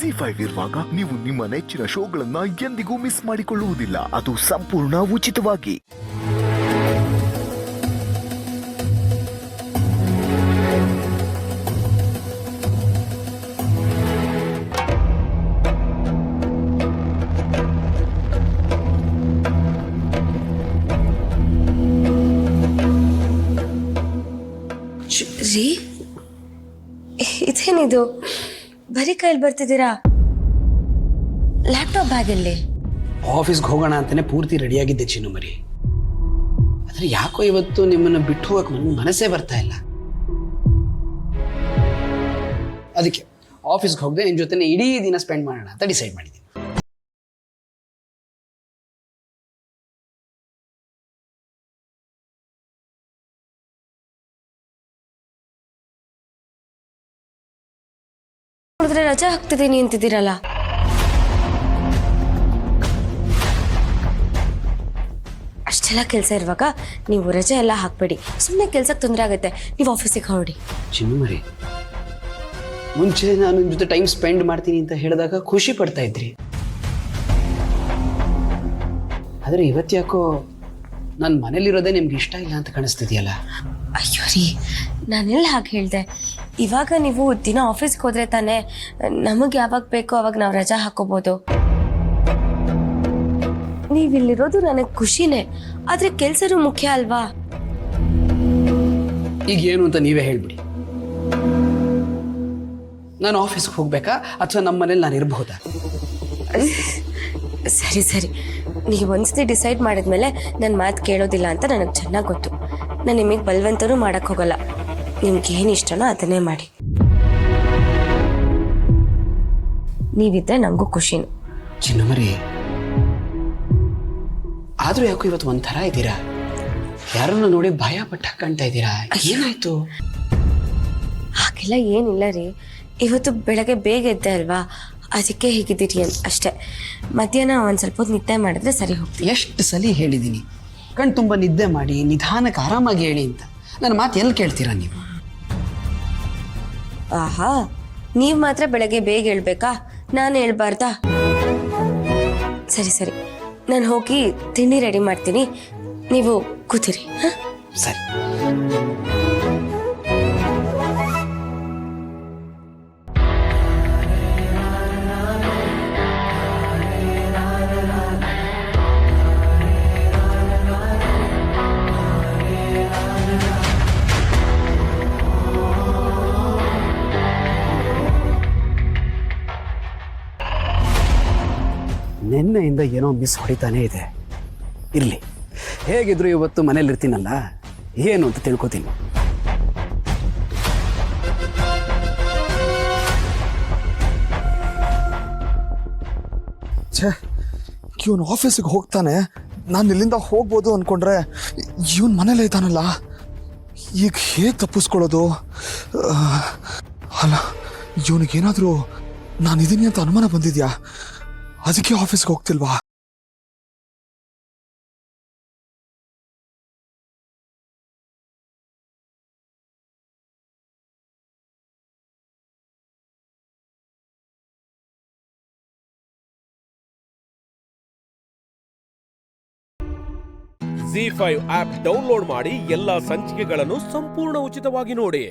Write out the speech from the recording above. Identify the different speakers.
Speaker 1: ಜಿ5 ಇರುವಾಗ ನೀವು ನಿಮ್ಮ ನೆಚ್ಚಿನ ಶೋಗಳನ್ನ ಎಂದಿಗೂ ಮಿಸ್ ಮಾಡಿಕೊಳ್ಳುವುದಿಲ್ಲ. ಅದು ಸಂಪೂರ್ಣ ಉಚಿತವಾಗಿ.
Speaker 2: ರೀ, ಇದೇನಿದು? ಬರೀ ಕೈಲಿ ಬರ್ತಿದ್ದೀರಾ? ಲ್ಯಾಪ್ಟಾಪ್ ಬ್ಯಾಗಲ್ಲಿ?
Speaker 3: ಆಫೀಸ್ಗೆ ಹೋಗೋಣ ಅಂತಾನೆ ಪೂರ್ತಿ ರೆಡಿಯಾಗಿದ್ದೆ ಚಿನ್ನು ಮರಿ. ಆದರೆ ಯಾಕೋ ಇವತ್ತು ನಿಮ್ಮನ್ನು ಬಿಟ್ಟು ಹೋಗಕ್ಕೆ ಮನಸ್ಸೇ ಬರ್ತಾ ಇಲ್ಲ. ಅದಕ್ಕೆ ಆಫೀಸ್ಗೆ ಹೋಗದೆ ನಿನ್ನ ಜೊತೆ ಇಡೀ ದಿನ ಸ್ಪೆಂಡ್ ಮಾಡೋಣ ಅಂತ ಡಿಸೈಡ್ ಮಾಡಿದ್ದೀನಿ.
Speaker 2: ನೋಡಿದ್ರೆ ರಜೆ ಹಾಕ್ತಿದ್ದೀನಿ ಅಂತಿದ್ದೀರಲ್ಲ. ಅಷ್ಟೆಲ್ಲ ಕೆಲಸ ಇರುವಾಗ ನೀವು ರಜೆ ಎಲ್ಲ ಹಾಕ್ಬೇಡಿ. ಸುಮ್ಮನೆ ಕೆಲ್ಸಕ್ಕೆ ತೊಂದರೆ ಆಗುತ್ತೆ. ನೀವು ಆಫೀಸಿಗೆ ಹೊರಡಿ.
Speaker 3: ಚಿನ್ನು ಮರಿ, ಮುಂಚೆ ನಾನು ನಿಮ್ಮ ಜೊತೆ ಟೈಮ್ ಸ್ಪೆಂಡ್ ಮಾಡ್ತೀನಿ ಅಂತ ಹೇಳಿದಾಗ ಖುಷಿ ಪಡ್ತಾ ಇದ್ರಿ. ಆದರೆ ಇವತ್ತು ಯಾಕೋ ನಾನು ಮನೇಲಿರೋದೇ ನಿಮ್ಗೆ ಇಷ್ಟ ಇಲ್ಲ ಅಂತ ಕಾಣಿಸ್ತಿದೆಯಲ್ಲ.
Speaker 2: ಅಯ್ಯೋ ರೀ, ನಾನೆಲ್ಲ ಹಾಗೆ ಹೇಳಿದೆ. ಇವಾಗ ನೀವು ದಿನ ಆಫೀಸ್ಗೆ ಹೋದ್ರೆ ತಾನೇ ನಮಗೆ ಯಾವಾಗ ಬೇಕೋ ಅವಾಗ ನಾವು ರಜಾ ಹಾಕೋಬೋದು. ನೀವಿಲ್ಲಿರೋದು ನನಗೆ ಖುಷಿನೇ, ಆದ್ರೆ ಕೆಲ್ಸನೂ ಮುಖ್ಯ ಅಲ್ವಾ?
Speaker 3: ಈಗ ಏನು ಅಂತ ನೀವೇ ಹೇಳ್ಬಿಡಿ. ನಾನು ಆಫೀಸ್ಗೆ ಹೋಗ್ಬೇಕಾ ಅಥವಾ ನಮ್ಮ ಮನೇಲಿ ನಾನು ಇರಬಹುದಾ?
Speaker 2: ಸರಿ ಸರಿ, ನೀವು ಒಂದ್ಸತಿ ಡಿಸೈಡ್ ಮಾಡಿದ್ಮೇಲೆ ನನ್ನ ಮಾತು ಕೇಳೋದಿಲ್ಲ ಅಂತ ನನಗೆ ಚೆನ್ನಾಗಿ ಗೊತ್ತು. ನಾನು ನಿಮಗೆ ಬಲವಂತನೂ ಮಾಡಕ್ಕೆ ಹೋಗಲ್ಲ. ನಿಮ್ಗೆ ಏನು ಇಷ್ಟನೋ ಅದನ್ನೇ ಮಾಡಿ. ನೀವಿದ್ರೆ ನನಗೂ ಖುಷಿನು.
Speaker 3: ಚಿನ್ನು ಮರಿ, ಆದ್ರೂ ಯಾಕೋ ಇವತ್ತು ಒಂಥರ ಇದ್ದೀರಾ? ಯಾರನ್ನ ನೋಡಿ ಭಯ ಪಟ್ಟ ಕಾಣ್ತಾ ಇದ್ದೀರಾ? ಏನಾಯ್ತು?
Speaker 2: ಹಾಗೆಲ್ಲ ಏನಿಲ್ಲ ರೀ. ಇವತ್ತು ಬೆಳಗ್ಗೆ ಬೇಗ ಎದ್ದೆ ಅಲ್ವಾ, ಅದಕ್ಕೆ ಹೀಗಿದ್ದೀರಿ ಅಷ್ಟೇ. ಮಧ್ಯಾಹ್ನ ಒಂದು ಸ್ವಲ್ಪ ಹೊತ್ತು ನಿದ್ದೆ ಮಾಡಿದ್ರೆ ಸರಿ ಹೋಗ್ತೀನಿ.
Speaker 3: ಎಷ್ಟು ಸಲ ಹೇಳಿದ್ದೀನಿ ಕಣ್ ತುಂಬ ನಿದ್ದೆ ಮಾಡಿ ನಿಧಾನಕ್ಕೆ ಆರಾಮಾಗಿ ಹೇಳಿ ಅಂತ. ನನ್ನ ಮಾತು ಎಲ್ಲಿ ಕೇಳ್ತೀರಾ ನೀವು?
Speaker 2: ಆಹಾ, ನೀವು ಮಾತ್ರ ಬೆಳಗ್ಗೆ ಬೇಗ ಹೇಳ್ಬೇಕಾ? ನಾನು ಹೇಳ್ಬಾರ್ದಾ? ಸರಿ ಸರಿ, ನಾನು ಹೋಗಿ ತಿಂಡಿ ರೆಡಿ ಮಾಡ್ತೀನಿ, ನೀವು ಕೂತಿರಿ.
Speaker 3: ಸರಿ. ನಿನ್ನೆಯಿಂದ ಏನೋ ಮಿಸ್ ಹೊಡಿತಾನೇ ಇದೆ. ಇರಲಿ, ಹೇಗಿದ್ರು ಇವತ್ತು ಮನೇಲಿ ಇರ್ತೀನಲ್ಲ, ಏನು ಅಂತ ತಿಳ್ಕೊತೀನಿ.
Speaker 4: ಛೇ, ಇವನು ಆಫೀಸಿಗೆ ಹೋಗ್ತಾನೆ, ನಾನು ಇಲ್ಲಿಂದ ಹೋಗ್ಬೋದು ಅಂದ್ಕೊಂಡ್ರೆ ಇವನು ಮನೇಲೇ ಇದ್ದಾನಲ್ಲ. ಈಗ ಹೇಗೆ ತಪ್ಪಿಸ್ಕೊಳ್ಳೋದು? ಅಲ್ಲ, ಇವನಿಗೇನಾದರೂ ನಾನು ಇದೀನಿ ಅಂತ ಅನುಮಾನ ಬಂದಿದ್ಯಾ? ಅದಕ್ಕೆ ಆಫೀಸ್ಗೆ ಹೋಗ್ತಿಲ್ವಾ?
Speaker 5: ಜಿ5 ಆಪ್ ಡೌನ್ಲೋಡ್ ಮಾಡಿ ಎಲ್ಲಾ ಸಂಚಿಕೆಗಳನ್ನು ಸಂಪೂರ್ಣ ಉಚಿತವಾಗಿ ನೋಡಿ.